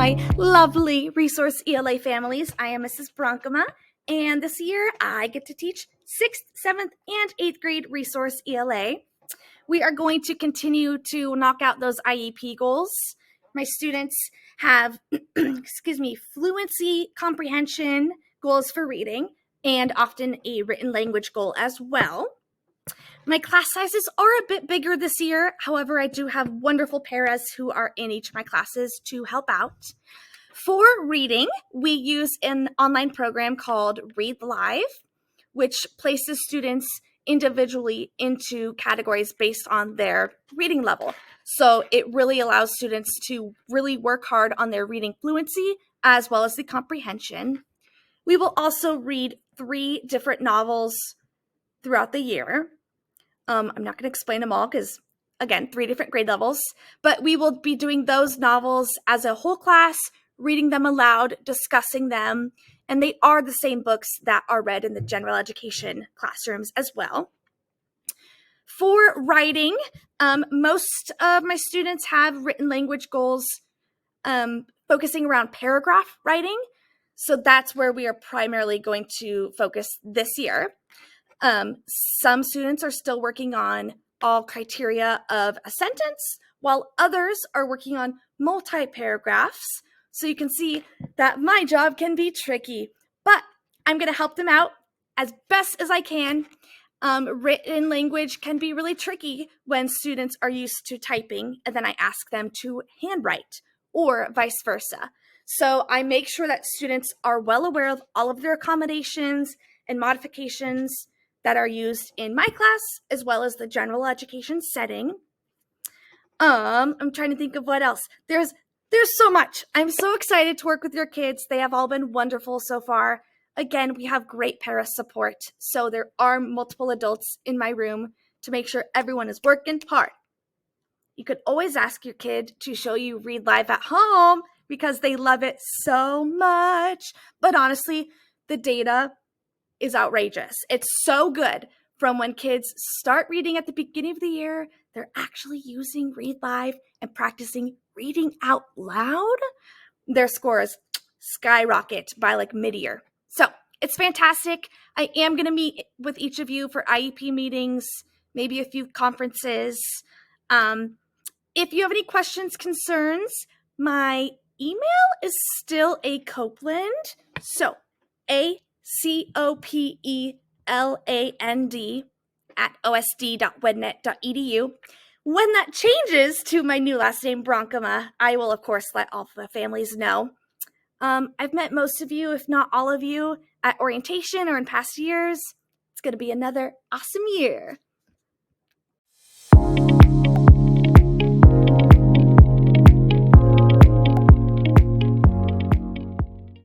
my lovely resource ELA families. I am Mrs. Bronkema, and this year I get to teach 6th, 7th, and 8th grade resource ELA. We are going to continue to knock out those IEP goals. My students have, fluency, comprehension goals for reading, and often a written language goal as well. My class sizes are a bit bigger this year. However, I do have wonderful paras who are in each of my classes to help out. For reading, we use an online program called Read Live, which places students individually into categories based on their reading level. So it really allows students to really work hard on their reading fluency as well as the comprehension. We will also read 3 different novels throughout the year. I'm not going to explain them all because, again, 3 different grade levels, but we will be doing those novels as a whole class, reading them aloud, discussing them, and they are the same books that are read in the general education classrooms as well. For writing, most of my students have written language goals focusing around paragraph writing, so that's where we are primarily going to focus this year. Some students are still working on all criteria of a sentence, while others are working on multi-paragraphs. So you can see that my job can be tricky, but I'm going to help them out as best as I can. Written language can be really tricky when students are used to typing, and then I ask them to handwrite, or vice versa. So I make sure that students are well aware of all of their accommodations and modifications that are used in my class, as well as the general education setting. I'm trying to think of what else. There's so much. I'm so excited to work with your kids. They have all been wonderful so far. Again, we have great para support, so there are multiple adults in my room to make sure everyone is working hard. You could always ask your kid to show you Read Live at home because they love it so much. But honestly, the data is outrageous. It's so good. From when kids start reading at the beginning of the year, they're actually using Read Live and practicing reading out loud. Their scores skyrocket by like mid-year. So it's fantastic. I am going to meet with each of you for IEP meetings, maybe a few conferences. If you have any questions, concerns, my email is still aCopeland. So ACOPELAND@osd.wednet.edu. When that changes to my new last name, Bronkema, I will, of course, let all the families know. I've met most of you, if not all of you, at orientation or in past years. It's going to be another awesome year.